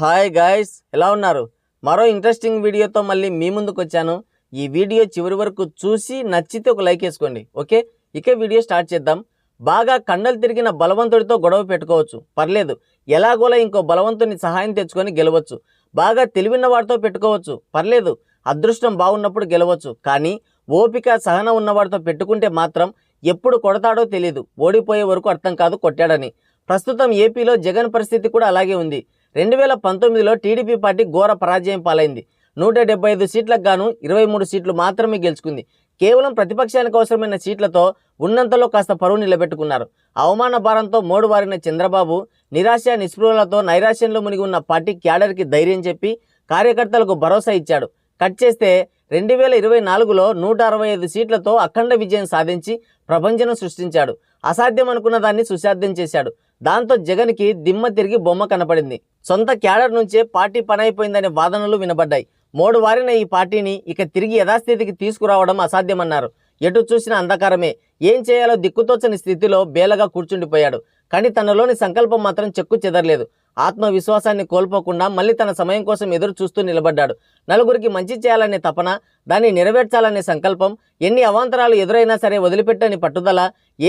Hi guys, ఎలా ఉన్నారు? మరో ఇంట్రెస్టింగ్ వీడియోతో మళ్ళీ మీ ముందుకు వచ్చాను. ఈ వీడియో చివరి వరకు చూసి నచ్చితే ఒక లైక్ వేసుకోండి. ఓకే, ఇక వీడియో స్టార్ట్ చేద్దాం. బాగా కండలు తిరిగిన బలవంతుడితో గొడవ పెట్టుకోవచ్చు, పర్లేదు. ఎలాగోలా ఇంకో బలవంతుని సహాయం తెచ్చుకొని గెలవచ్చు. బాగా తెలివిన్న వాడితో పెట్టుకోవచ్చు, పర్లేదు. అదృష్టం బాగున్నప్పుడు గెలవచ్చు. కానీ ఓపిక సహనం ఉన్నవాడితో పెట్టుకుంటే మాత్రం ఎప్పుడు కొడతాడో తెలియదు. ఓడిపోయే వరకు అర్థం కాదు కొట్టాడని. ప్రస్తుతం ఏపీలో జగన్ పరిస్థితి కూడా అలాగే ఉంది. 2019లో టీడీపీ పార్టీ ఘోర పరాజయం పాలైంది. 175 సీట్లకు గాను 23 సీట్లు మాత్రమే గెలుచుకుంది. కేవలం ప్రతిపక్షానికి అవసరమైన సీట్లతో ఉన్నంతలో కాస్త పరువు నిలబెట్టుకున్నారు. అవమాన భారంతో మోడువారిన చంద్రబాబు నిరాశ నిస్పృహలతో నైరాశ్యంలో మునిగి ఉన్న పార్టీ క్యాడర్కి ధైర్యం చెప్పి కార్యకర్తలకు భరోసా ఇచ్చాడు. కట్ చేస్తే 2024లో 165 సీట్లతో అఖండ విజయం సాధించి ప్రపంచం సృష్టించాడు. అసాధ్యం అనుకున్న దాన్ని సుసాధ్యం చేశాడు. దాంతో జగన్కి దిమ్మ తిరిగి బొమ్మ కనపడింది. సొంత క్యాడర్ నుంచే పార్టీ పనైపోయిందనే వాదనలు వినబడ్డాయి. మోడువారిన ఈ పార్టీని ఇక తిరిగి యథాస్థితికి తీసుకురావడం అసాధ్యమన్నారు. ఎటు చూసిన అంధకారమే. ఏం చేయాలో దిక్కుతోచని స్థితిలో బేలగా కూర్చుండిపోయాడు. కానీ తనలోని సంకల్పం మాత్రం చెక్కు చెదరలేదు. ఆత్మవిశ్వాసాన్ని కోల్పోకుండా మళ్ళీ తన సమయం కోసం ఎదురు చూస్తూ నిలబడ్డాడు. నలుగురికి మంచి చేయాలనే తపన, దాన్ని నెరవేర్చాలనే సంకల్పం, ఎన్ని అవాంతరాలు ఎదురైనా సరే వదిలిపెట్టని పట్టుదల,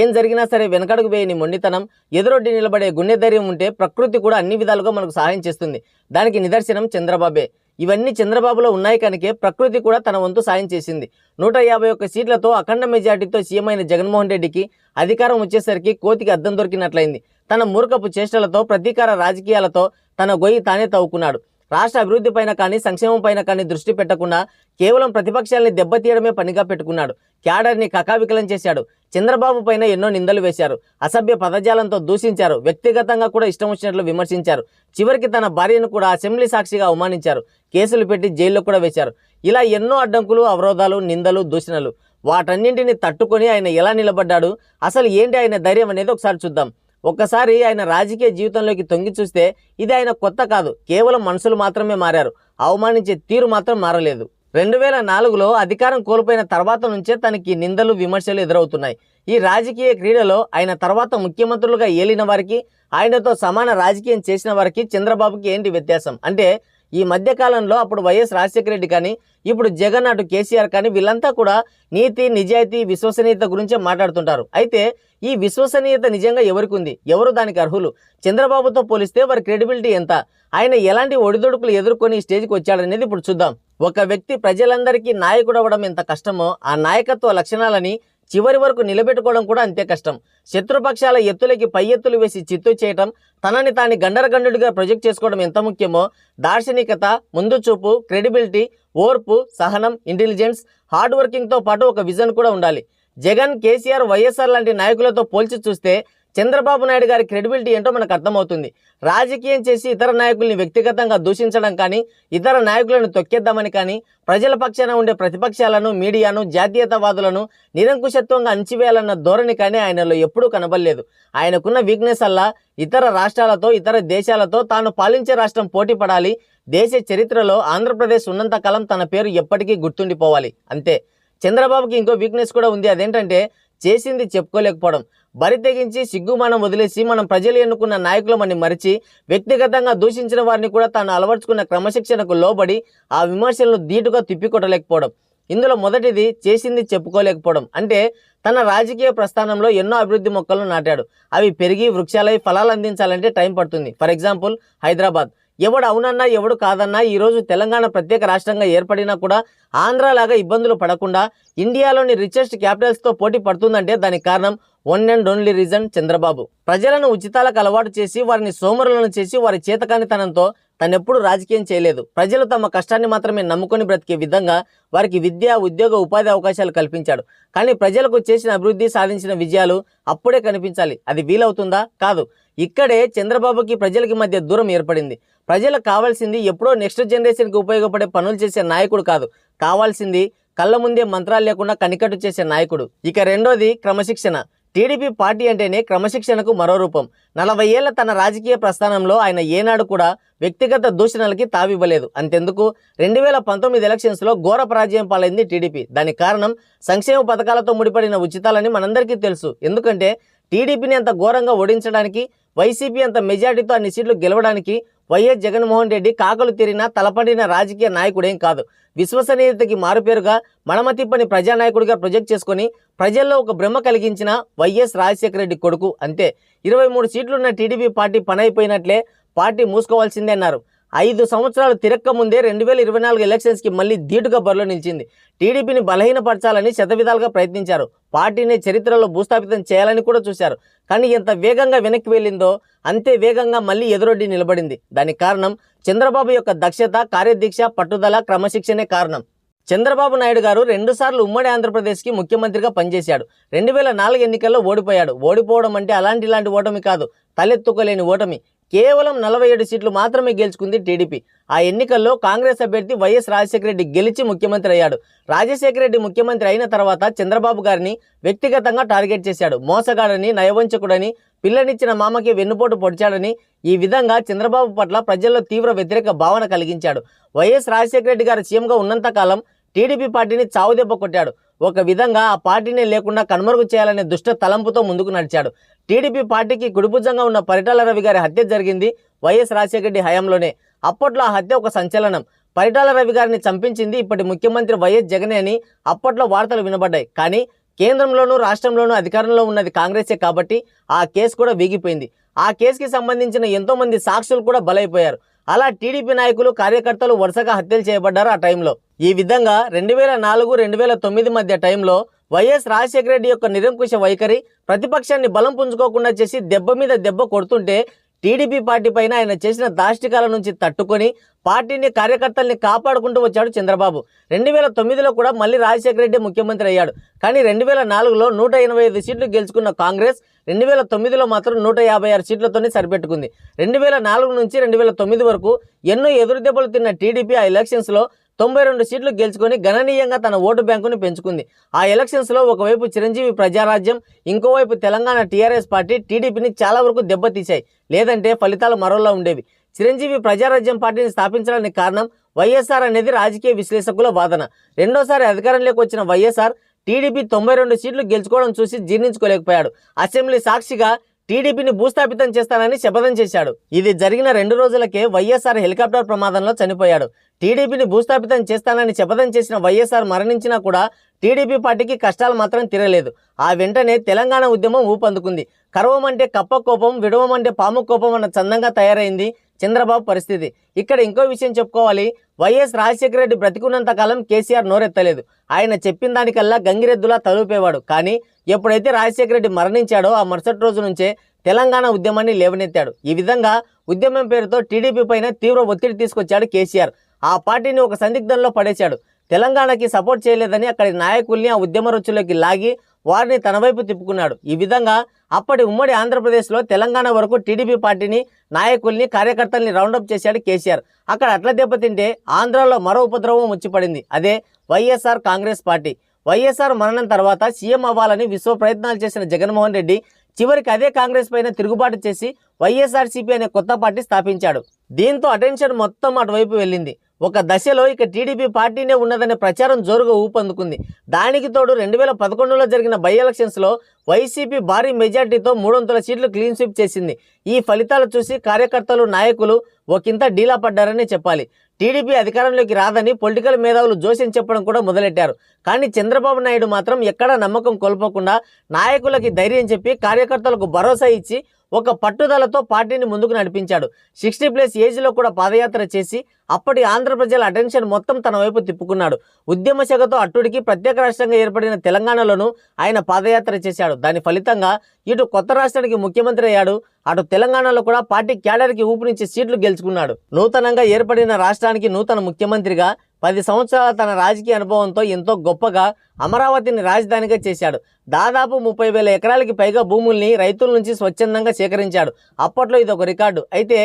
ఏం జరిగినా సరే వెనకడుగు వేయని మొండితనం, ఎదురొడ్డి నిలబడే గుండె ధైర్యం ఉంటే ప్రకృతి కూడా అన్ని విధాలుగా మనకు సహాయం చేస్తుంది. దానికి నిదర్శనం చంద్రబాబే. ఇవన్నీ చంద్రబాబులో ఉన్నాయి కనుకే ప్రకృతి కూడా తన వంతు సాయం చేసింది. 151 సీట్లతో అఖండ మెజార్టీతో సీఎం అయిన జగన్మోహన్ రెడ్డికి అధికారం వచ్చేసరికి కోతికి అద్దం దొరికినట్లయింది. తన మూర్ఖపు చేష్టలతో, ప్రతీకార రాజకీయాలతో తన గొయ్యి తానే తవ్వుకున్నాడు. రాష్ట్ర అభివృద్ధి పైన కానీ సంక్షేమం పైన కానీ దృష్టి పెట్టకుండా కేవలం ప్రతిపక్షాలని దెబ్బతీయడమే పనిగా పెట్టుకున్నాడు. క్యాడర్ని కకావికలం చేశాడు. చంద్రబాబు పైన ఎన్నో నిందలు వేశారు. అసభ్య పదజాలంతో దూషించారు. వ్యక్తిగతంగా కూడా ఇష్టం వచ్చినట్లు విమర్శించారు. చివరికి తన భార్యను కూడా అసెంబ్లీ సాక్షిగా అవమానించారు. కేసులు పెట్టి జైల్లో కూడా వేశారు. ఇలా ఎన్నో అడ్డంకులు, అవరోధాలు, నిందలు, దూషణలు. వాటన్నింటినీ తట్టుకొని ఆయన ఎలా నిలబడ్డాడు, అసలు ఏంటి ఆయన ధైర్యం అనేది ఒకసారి చూద్దాం. ఒక్కసారి ఆయన రాజకీయ జీవితంలోకి తొంగి చూస్తే ఇది ఆయన కొత్త కాదు. కేవలం మనుషులు మాత్రమే మారారు. అవమానించే తీరు మాత్రం మారలేదు. 2004లో అధికారం కోల్పోయిన తర్వాత నుంచే తనకి నిందలు, విమర్శలు ఎదురవుతున్నాయి. ఈ రాజకీయ క్రీడలో ఆయన తర్వాత ముఖ్యమంత్రులుగా ఏలిన వారికి, ఆయనతో సమాన రాజకీయం చేసిన వారికి చంద్రబాబుకి ఏంటి వ్యత్యాసం అంటే, ఈ మధ్యకాలంలో అప్పుడు వైఎస్ రాజశేఖర రెడ్డి కానీ, ఇప్పుడు జగన్, అటు కేసీఆర్ కానీ వీళ్ళంతా కూడా నీతి, నిజాయితీ, విశ్వసనీయత గురించే మాట్లాడుతుంటారు. అయితే ఈ విశ్వసనీయత నిజంగా ఎవరికి ఉంది? ఎవరు దానికి అర్హులు? చంద్రబాబుతో పోలిస్తే వారి క్రెడిబిలిటీ ఎంత? ఆయన ఎలాంటి ఒడిదొడుకులు ఎదుర్కొని ఈ స్టేజ్కి వచ్చాడనేది ఇప్పుడు చూద్దాం. ఒక వ్యక్తి ప్రజలందరికీ నాయకుడు అవ్వడం ఎంత కష్టమో, ఆ నాయకత్వ లక్షణాలని చివరి వరకు నిలబెట్టుకోవడం కూడా అంతే కష్టం. శత్రుపక్షాల ఎత్తులకి పై ఎత్తులు వేసి చిత్తు చేయటం, తనని తాని గండరగండుడిగా ప్రొజెక్ట్ చేసుకోవడం ఎంత ముఖ్యమో, దార్శనికత, ముందు చూపు, క్రెడిబిలిటీ, ఓర్పు, సహనం, ఇంటెలిజెన్స్, హార్డ్ వర్కింగ్తో పాటు ఒక విజన్ కూడా ఉండాలి. జగన్, కేసీఆర్, వైఎస్ఆర్ లాంటి నాయకులతో పోల్చి చూస్తే చంద్రబాబు నాయుడు గారి క్రెడిబిలిటీ ఏంటో మనకు అర్థమవుతుంది. రాజకీయం చేసి ఇతర నాయకుల్ని వ్యక్తిగతంగా దూషించడం కానీ, ఇతర నాయకులను తొక్కేద్దామని కానీ, ప్రజల పక్షాన ఉండే ప్రతిపక్షాలను, మీడియాను, జాతీయతావాదులను నిరంకుశత్వంగా అణిచివేయాలన్న ధోరణి కానీ ఆయనలో ఎప్పుడూ కనబడలేదు. ఆయనకున్న వీక్నెస్ అల్లా ఇతర రాష్ట్రాలతో, ఇతర దేశాలతో తాను పాలించే రాష్ట్రం పోటీ పడాలి. దేశ చరిత్రలో ఆంధ్రప్రదేశ్ ఉన్నంతకాలం తన పేరు ఎప్పటికీ గుర్తుండిపోవాలి, అంతే. చంద్రబాబుకి ఇంకో వీక్నెస్ కూడా ఉంది. అదేంటంటే చేసింది చెప్పుకోలేకపోవడం. బరి తెగించి సిగ్గుమానం వదిలేసి మనం ప్రజలు ఎన్నుకున్న నాయకులమని మరిచి వ్యక్తిగతంగా దూషించిన వారిని కూడా తాను అలవర్చుకున్న క్రమశిక్షణకు లోబడి ఆ విమర్శలను ధీటుగా తిప్పికొట్టలేకపోవడం. ఇందులో మొదటిది చేసింది చెప్పుకోలేకపోవడం. అంటే తన రాజకీయ ప్రస్థానంలో ఎన్నో అభివృద్ధి మొక్కలను నాటాడు. అవి పెరిగి వృక్షాలై ఫలాలు అందించాలంటే టైం పడుతుంది. For example Hyderabad. ఎవడు అవునన్నా ఎవడు కాదన్నా ఈరోజు తెలంగాణ ప్రత్యేక రాష్ట్రంగా ఏర్పడినా కూడా ఆంధ్రలాగా ఇబ్బందులు పడకుండా ఇండియాలోని రిచెస్ట్ క్యాపిటల్స్తో పోటీ పడుతుందంటే దానికి కారణం one and only reason Chandrababu. ప్రజలను ఉచితాలకు అలవాటు చేసి వారిని సోమరులను చేసి వారి చేతకానితనంతో తనెప్పుడు రాజకీయం చేయలేదు. ప్రజలు తమ కష్టాన్ని మాత్రమే నమ్ముకొని బ్రతికే విధంగా వారికి విద్య, ఉద్యోగ, ఉపాధి అవకాశాలు కల్పించాడు. కానీ ప్రజలకు చేసిన అభివృద్ధి, సాధించిన విజయాలు అప్పుడే కనిపించాలి. అది వీలవుతుందా? కాదు. ఇక్కడే చంద్రబాబుకి ప్రజలకి మధ్య దూరం ఏర్పడింది. ప్రజలకు కావాల్సింది ఎప్పుడో నెక్స్ట్ జనరేషన్కి ఉపయోగపడే పనులు చేసే నాయకుడు కాదు. కావాల్సింది కళ్ళ ముందే మంత్రాలు లేకుండా కనికట్టు చేసే నాయకుడు. ఇక రెండోది క్రమశిక్షణ. టీడీపీ పార్టీ అంటేనే క్రమశిక్షణకు మరో రూపం. 40 ఏళ్ల తన రాజకీయ ప్రస్థానంలో ఆయన ఏనాడు కూడా వ్యక్తిగత దూషణలకి తావివ్వలేదు. అంతెందుకు 2019 ఎలక్షన్స్లో ఘోర పరాజయం పాలైంది టీడీపీ. దానికి కారణం సంక్షేమ పథకాలతో ముడిపడిన ఉచితాలని మనందరికీ తెలుసు. ఎందుకంటే టీడీపీని అంత ఘోరంగా ఓడించడానికి, వైసీపీ అంత మెజార్టీతో అన్ని సీట్లు గెలవడానికి వైఎస్ జగన్మోహన్ రెడ్డి కాకలు తీరిన తలపడిన రాజకీయ నాయకుడేం కాదు. విశ్వసనీయతకి మారుపేరుగా మడమతిప్పని ప్రజానాయకుడిగా ప్రొజెక్ట్ చేసుకుని ప్రజల్లో ఒక భ్రమ కలిగించిన వైఎస్ రాజశేఖర రెడ్డి కొడుకు అంతే. 23 సీట్లున్న టీడీపీ పార్టీ పనైపోయినట్లే, పార్టీ మూసుకోవాల్సిందే అన్నారు. 5 సంవత్సరాలు తిరక్క ముందే 2024 ఎలక్షన్స్కి మళ్ళీ ధీటుగా బరిలో నిలిచింది. టీడీపీని బలహీనపరచాలని శతవిధాలుగా ప్రయత్నించారు. పార్టీని చరిత్రలో భూస్థాపితం చేయాలని కూడా చూశారు. కానీ ఎంత వేగంగా వెనక్కి వెళ్ళిందో అంతే వేగంగా మళ్ళీ ఎదురొడ్డి నిలబడింది. దానికి కారణం చంద్రబాబు యొక్క దక్షత, కార్యదీక్ష, పట్టుదల, క్రమశిక్షణే కారణం. చంద్రబాబు నాయుడు గారు 2 సార్లు ఉమ్మడి ఆంధ్రప్రదేశ్కి ముఖ్యమంత్రిగా పనిచేశాడు. 2004 ఎన్నికల్లో ఓడిపోయాడు. ఓడిపోవడం అంటే ఇలాంటి ఓటమి కాదు, తలెత్తుకోలేని ఓటమి. కేవలం 47 సీట్లు మాత్రమే గెలుచుకుంది టీడీపీ. ఆ ఎన్నికల్లో కాంగ్రెస్ అభ్యర్థి వైఎస్ రాజశేఖర రెడ్డి గెలిచి ముఖ్యమంత్రి అయ్యాడు. రాజశేఖర రెడ్డి ముఖ్యమంత్రి అయిన తర్వాత చంద్రబాబు గారిని వ్యక్తిగతంగా టార్గెట్ చేశాడు. మోసగాడని, నయవంచకుడని, పిల్లనిచ్చిన మామకి వెన్నుపోటు పొడిచాడని ఈ విధంగా చంద్రబాబు పట్ల ప్రజల్లో తీవ్ర వ్యతిరేక భావన కలిగించాడు. వైఎస్ రాజశేఖర రెడ్డి గారు సీఎంగా ఉన్నంతకాలం టీడీపీ పార్టీని చావుదెబ్బ కొట్టాడు. ఒక విధంగా ఆ పార్టీనే లేకుండా కనుమరుగు చేయాలనే దుష్ట తలంపుతో ముందుకు నడిచాడు. టీడీపీ పార్టీకి కుడిభుజంగా ఉన్న పరిటాల రవి గారి హత్య జరిగింది వైఎస్ రాజశేఖర రెడ్డి హయాంలోనే. అప్పట్లో ఆ హత్య ఒక సంచలనం. పరిటాల రవి గారిని చంపించింది ఇప్పటి ముఖ్యమంత్రి వైఎస్ జగనే అని అప్పట్లో వార్తలు వినబడ్డాయి. కానీ కేంద్రంలోనూ రాష్ట్రంలోనూ అధికారంలో ఉన్నది కాంగ్రెసే కాబట్టి ఆ కేసు కూడా వీగిపోయింది. ఆ కేసుకి సంబంధించిన ఎంతోమంది సాక్షులు కూడా బలైపోయారు. అలా టీడీపీ నాయకులు, కార్యకర్తలు వరుసగా హత్యలు చేయబడ్డారు ఆ టైంలో. ఈ విధంగా 2004-2009 మధ్య టైంలో వైఎస్ రాజశేఖర రెడ్డి యొక్క నిరంకుశ వైఖరి ప్రతిపక్షాన్ని బలం పుంజుకోకుండా చేసి దెబ్బ మీద దెబ్బ కొడుతుంటే టీడీపీ పార్టీ పైన ఆయన చేసిన దాష్టికాల నుంచి తట్టుకొని పార్టీని, కార్యకర్తల్ని కాపాడుకుంటూ వచ్చాడు చంద్రబాబు. 2009లో కూడా మళ్ళీ రాజశేఖర రెడ్డి ముఖ్యమంత్రి అయ్యాడు. కానీ 2004లో 185 సీట్లు గెలుచుకున్న కాంగ్రెస్ 2009లో మాత్రం 156 సీట్లతోనే సరిపెట్టుకుంది. 2004 నుంచి 2009 వరకు ఎన్నో ఎదురు దెబ్బలు తిన్న టీడీపీ ఆ ఎలక్షన్స్లో 92 సీట్లు గెలుచుకొని గణనీయంగా తన ఓటు బ్యాంకుని పెంచుకుంది. ఆ ఎలక్షన్స్లో ఒకవైపు చిరంజీవి ప్రజారాజ్యం, ఇంకోవైపు తెలంగాణ టీఆర్ఎస్ పార్టీ టీడీపీని చాలా వరకు దెబ్బతీశాయి. లేదంటే ఫలితాలు మరోలా ఉండేవి. చిరంజీవి ప్రజారాజ్యం పార్టీని స్థాపించడానికి కారణం వైఎస్ఆర్ అనేది రాజకీయ విశ్లేషకుల వాదన. రెండోసారి అధికారంలోకి వచ్చిన వైఎస్ఆర్ టీడీపీ 92 సీట్లు గెలుచుకోవడం చూసి జీర్ణించుకోలేకపోయాడు. అసెంబ్లీ సాక్షిగా టీడీపీని భూస్థాపితం చేస్తానని శపథం చేశాడు. ఇది జరిగిన 2 రోజులకే వైఎస్ఆర్ హెలికాప్టర్ ప్రమాదంలో చనిపోయాడు. టీడీపీని భూస్థాపితం చేస్తానని శపథం చేసిన వైఎస్ఆర్ మరణించినా కూడా టీడీపీ పార్టీకి కష్టాలు మాత్రం తీరలేదు. ఆ వెంటనే తెలంగాణ ఉద్యమం ఊపందుకుంది. కరవమంటే కప్ప కోపం, విడవమంటే పాము కోపం అన్న చందంగా తయారైంది చంద్రబాబు పరిస్థితి. ఇక్కడ ఇంకో విషయం చెప్పుకోవాలి. వైఎస్ రాజశేఖర రెడ్డి బ్రతికున్నంత కాలం కేసీఆర్ నోరెత్తలేదు. ఆయన చెప్పిన దానికల్లా గంగిరెద్దులా తలూపేవాడు. కానీ ఎప్పుడైతే రాజశేఖర రెడ్డి మరణించాడో ఆ మరుసటి రోజు నుంచే తెలంగాణ ఉద్యమాన్ని లేవనెత్తాడు. ఈ విధంగా ఉద్యమం పేరుతో టీడీపీ పైన తీవ్ర ఒత్తిడి తీసుకొచ్చాడు కేసీఆర్. ఆ పార్టీని ఒక సందిగ్ధంలో పడేశాడు. తెలంగాణకి సపోర్ట్ చేయలేదని అక్కడి నాయకుల్ని ఆ ఉద్యమ రుచుల్లోకి లాగి వారిని తన వైపు తిప్పుకున్నాడు. ఈ విధంగా అప్పటి ఉమ్మడి ఆంధ్రప్రదేశ్లో తెలంగాణ వరకు టీడీపీ పార్టీని, నాయకుల్ని, కార్యకర్తల్ని రౌండప్ చేశాడు కేసీఆర్. అక్కడ అట్లా దెబ్బతింటే ఆంధ్రాలో మరో ఉపద్రవం వచ్చిపడింది. అదే వైఎస్ఆర్ కాంగ్రెస్ పార్టీ. వైఎస్ఆర్ మరణం తర్వాత సీఎం అవ్వాలని విశ్వ ప్రయత్నాలు చేసిన జగన్మోహన్ రెడ్డి చివరికి అదే కాంగ్రెస్ పైన తిరుగుబాటు చేసి వైఎస్ఆర్సీపీ అనే కొత్త పార్టీ స్థాపించాడు. దీంతో అటెన్షన్ మొత్తం అటువైపు వెళ్ళింది. ఒక దశలో ఇక టీడీపీ పార్టీనే ఉన్నదనే ప్రచారం జోరుగా ఊపందుకుంది. దానికి తోడు 2011లో జరిగిన బై ఎలక్షన్స్లో వైసీపీ భారీ మెజార్టీతో 300 సీట్లు క్లీన్ స్వీప్ చేసింది. ఈ ఫలితాలు చూసి కార్యకర్తలు, నాయకులు ఒకంత డీలా పడ్డారని చెప్పాలి. టీడీపీ అధికారంలోకి రాదని పొలిటికల్ మేధావులు జోస్యం చెప్పడం కూడా మొదలెట్టారు. కానీ చంద్రబాబు నాయుడు మాత్రం ఎక్కడా నమ్మకం కోల్పోకుండా నాయకులకి ధైర్యం చెప్పి కార్యకర్తలకు భరోసా ఇచ్చి ఒక పట్టుదలతో పార్టీని ముందుకు నడిపించాడు. 60+ ఏజ్లో కూడా పాదయాత్ర చేసి అప్పటి ఆంధ్ర ప్రజల అటెన్షన్ మొత్తం తన వైపు తిప్పుకున్నాడు. ఉద్యమ శాఖతో అట్టుడికి ప్రత్యేక రాష్ట్రంగా ఏర్పడిన తెలంగాణలోనూ ఆయన పాదయాత్ర చేశాడు. దాని ఫలితంగా ఇటు కొత్త రాష్ట్రానికి ముఖ్యమంత్రి అయ్యాడు. అటు తెలంగాణలో కూడా పార్టీ క్యాడర్కి ఊపిరించి సీట్లు గెలుచుకున్నాడు. నూతనంగా ఏర్పడిన రాష్ట్రానికి నూతన ముఖ్యమంత్రిగా 10 సంవత్సరాల తన రాజకీయ అనుభవంతో ఎంతో గొప్పగా అమరావతిని రాజధానిగా చేశాడు. దాదాపు 30,000 ఎకరాలకి పైగా భూముల్ని రైతుల నుంచి స్వచ్ఛందంగా సేకరించాడు. అప్పట్లో ఇది ఒక రికార్డు. అయితే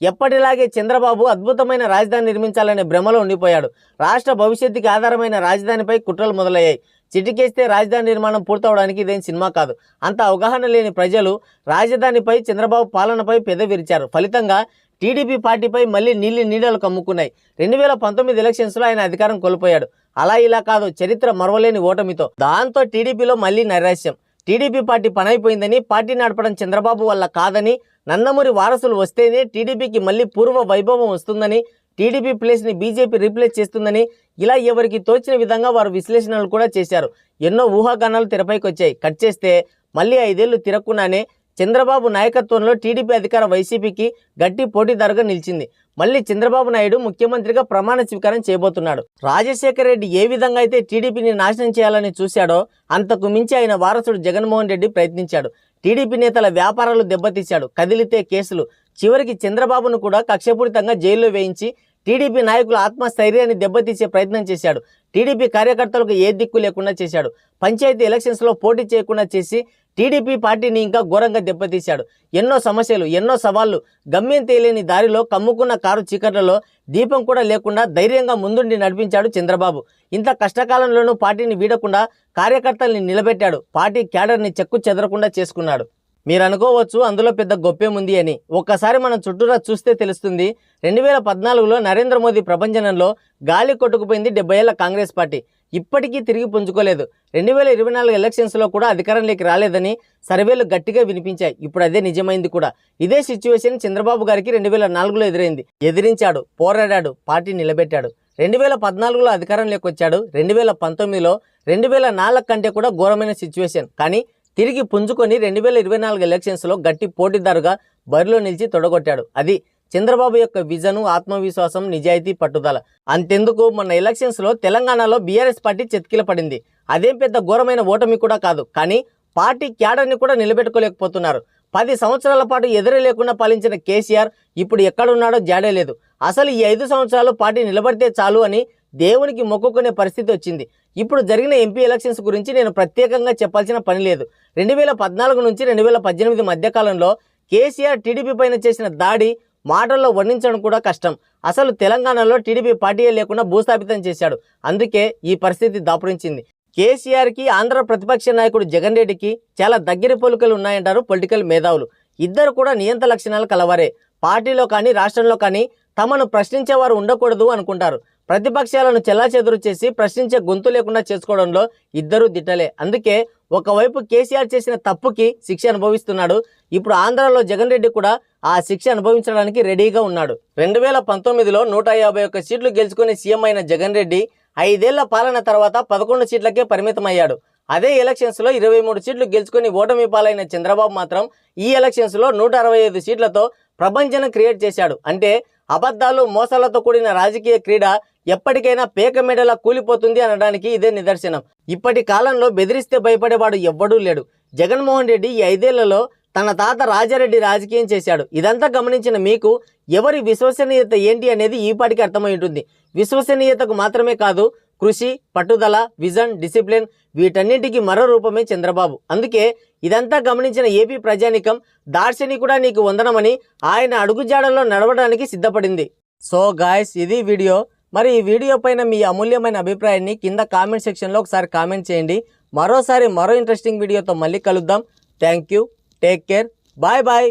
ఎప్పటిలాగే చంద్రబాబు అద్భుతమైన రాజధాని నిర్మించాలనే భ్రమలో ఉండిపోయాడు. రాష్ట్ర భవిష్యత్తుకి ఆధారమైన రాజధానిపై కుట్రలు మొదలయ్యాయి. చిటికేస్తే రాజధాని నిర్మాణం పూర్తవడానికి ఇదేం సినిమా కాదు. అంత అవగాహన లేని ప్రజలు రాజధానిపై, చంద్రబాబు పాలనపై పెదవిరిచారు. ఫలితంగా టీడీపీ పార్టీపై మళ్ళీ నీడలు కమ్ముకున్నాయి. 2019 ఎలక్షన్స్లో ఆయన అధికారం కోల్పోయాడు. అలా ఇలా కాదు, చరిత్ర మరవలేని ఓటమితో. దాంతో టీడీపీలో మళ్ళీ నైరాశ్యం. టీడీపీ పార్టీ పనైపోయిందని, పార్టీ నడపడం చంద్రబాబు వల్ల కాదని నందమూరి వారసులు వస్తేనే టీడీపీకి మళ్ళీ పూర్వ వైభవం వస్తుందని, టీడీపీ ప్లేస్ని బీజేపీ రీప్లేస్ చేస్తుందని ఇలా ఎవరికి తోచిన విధంగా వారు విశ్లేషణలు కూడా చేశారు. ఎన్నో ఊహాగానాలు తెరపైకి వచ్చాయి. కట్ చేస్తే మళ్ళీ 5 ఏళ్లు తిరగకుండానే చంద్రబాబు నాయకత్వంలో టీడీపీ అధికార వైసీపీకి గట్టి పోటీదారుగా నిలిచింది. మళ్ళీ చంద్రబాబు నాయుడు ముఖ్యమంత్రిగా ప్రమాణ స్వీకారం చేయబోతున్నాడు. రాజశేఖర రెడ్డి ఏ విధంగా అయితే టీడీపీని నాశనం చేయాలని చూశాడో అంతకు మించి ఆయన వారసుడు జగన్మోహన్ రెడ్డి ప్రయత్నించాడు. టీడీపీ నేతల వ్యాపారాలు దెబ్బతీశాడు. కదిలితే కేసులు. చివరికి చంద్రబాబును కూడా కక్షపూరితంగా జైల్లో వేయించి టీడీపీ నాయకుల ఆత్మస్థైర్యాన్ని దెబ్బతీసే ప్రయత్నం చేశాడు. టీడీపీ కార్యకర్తలకు ఏ దిక్కు లేకుండా చేశాడు. పంచాయతీ ఎలక్షన్స్లో పోటీ చేయకుండా చేసి టీడీపీ పార్టీని ఇంకా ఘోరంగా దెబ్బతీశాడు. ఎన్నో సమస్యలు, ఎన్నో సవాళ్లు, గమ్యం తేలేని దారిలో కమ్ముకున్న కారు చీకట్లలో దీపం కూడా లేకుండా ధైర్యంగా ముందుండి నడిపించాడు చంద్రబాబు. ఇంత కష్టకాలంలోనూ పార్టీని వీడకుండా కార్యకర్తల్ని నిలబెట్టాడు. పార్టీ క్యాడర్ని చెక్కు చెదరకుండా చేసుకున్నాడు. మీరు అనుకోవచ్చు అందులో పెద్ద గొప్పేముంది అని. ఒక్కసారి మనం చుట్టూరా చూస్తే తెలుస్తుంది. 2014లో నరేంద్ర మోదీ ప్రభంజనంలో గాలి కొట్టుకుపోయింది 70 ఏళ్ల కాంగ్రెస్ పార్టీ. ఇప్పటికీ తిరిగి పుంజుకోలేదు. 2024 ఎలక్షన్స్లో కూడా అధికారంలోకి రాలేదని సర్వేలు గట్టిగా వినిపించాయి. ఇప్పుడు అదే నిజమైంది కూడా. ఇదే సిచ్యువేషన్ చంద్రబాబు గారికి 2004లో ఎదురైంది. ఎదిరించాడు, పోరాడాడు, పార్టీ నిలబెట్టాడు. 2014లో అధికారంలోకి వచ్చాడు. 2019లో 2004 కంటే కూడా ఘోరమైన సిచ్యువేషన్. కానీ తిరిగి పుంజుకొని 2024 ఎలక్షన్స్లో గట్టి పోటీదారుగా బరిలో నిలిచి తొడగొట్టాడు. అది చంద్రబాబు యొక్క విజను, ఆత్మవిశ్వాసం, నిజాయితీ, పట్టుదల. అంతెందుకు మొన్న ఎలక్షన్స్లో తెలంగాణలో బీఆర్ఎస్ పార్టీ చెతికిల పడింది. అదేం పెద్ద ఘోరమైన ఓటమి కూడా కాదు. కానీ పార్టీ క్యాడర్ని కూడా నిలబెట్టుకోలేకపోతున్నారు. 10 సంవత్సరాల పాటు ఎదురే లేకుండా పాలించిన కేసీఆర్ ఇప్పుడు ఎక్కడున్నాడో జాడే లేదు. అసలు ఈ 5 సంవత్సరాలు పార్టీ నిలబడితే చాలు అని దేవునికి మొక్కుకునే పరిస్థితి వచ్చింది. ఇప్పుడు జరిగిన ఎంపీ ఎలక్షన్స్ గురించి నేను ప్రత్యేకంగా చెప్పాల్సిన పని లేదు. 2014 నుంచి 2018 మధ్యకాలంలో కేసీఆర్ టీడీపీ పైన చేసిన దాడి మాటల్లో వర్ణించడం కూడా కష్టం. అసలు తెలంగాణలో టీడీపీ పార్టీయే లేకుండా భూస్థాపితం చేశాడు. అందుకే ఈ పరిస్థితి దాపురించింది. కేసీఆర్కి ఆంధ్ర ప్రతిపక్ష నాయకుడు జగన్ రెడ్డికి చాలా దగ్గర పోలికలు ఉన్నాయంటారు పొలిటికల్ మేధావులు. ఇద్దరు కూడా నియంత లక్షణాలు కలవారే. పార్టీలో కానీ రాష్ట్రంలో కానీ తమను ప్రశ్నించేవారు ఉండకూడదు అనుకుంటారు. ప్రతిపక్షాలను చెల్లాచెదురు చేసి ప్రశ్నించే గొంతు లేకుండా చేసుకోవడంలో ఇద్దరు దిట్టలే. అందుకే ఒకవైపు కేసీఆర్ చేసిన తప్పుకి శిక్ష అనుభవిస్తున్నాడు. ఇప్పుడు ఆంధ్రాలో జగన్ రెడ్డి కూడా ఆ శిక్ష అనుభవించడానికి రెడీగా ఉన్నాడు. 2019లో 151 సీట్లు గెలుచుకుని సీఎం అయిన జగన్ రెడ్డి 5 ఏళ్ల పాలన తర్వాత 11 సీట్లకే పరిమితమయ్యాడు. అదే ఎలక్షన్స్లో 23 సీట్లు గెలుచుకుని ఓటమి పాలైన చంద్రబాబు మాత్రం ఈ ఎలక్షన్స్లో 165 సీట్లతో ప్రభంజనం క్రియేట్ చేశాడు. అంటే అబద్ధాలు, మోసాలతో కూడిన రాజకీయ క్రీడ ఎప్పటికైనా పేక మెడలా కూలిపోతుంది అనడానికి ఇదే నిదర్శనం. ఇప్పటి కాలంలో బెదిరిస్తే భయపడేవాడు ఎవ్వడూ లేడు. జగన్మోహన్ రెడ్డి ఈ 5 ఏళ్లలో తన తాత రాజారెడ్డి రాజకీయం చేశాడు. ఇదంతా గమనించిన మీకు ఎవరి విశ్వసనీయత ఏంటి అనేది ఈపాటికి అర్థమై ఉంటుంది. విశ్వసనీయతకు మాత్రమే కాదు, కృషి, పట్టుదల, విజన్, డిసిప్లిన్ వీటన్నింటికి మరో రూపమే చంద్రబాబు. అందుకే ఇదంతా గమనించిన ఏపీ ప్రజానికం దార్శనికుడా నీకు వందనమని ఆయన అడుగుజాడల్లో నడవడానికి సిద్ధపడింది. సో గాయ్స్, ఇది వీడియో. మరి ఈ వీడియో పైన మీ అమూల్యమైన అభిప్రాయాన్ని కింద కామెంట్ సెక్షన్లో ఒకసారి కామెంట్ చేయండి. మరో ఇంట్రెస్టింగ్ వీడియోతో మళ్ళీ కలుద్దాం. Thank you. Take care. Bye bye.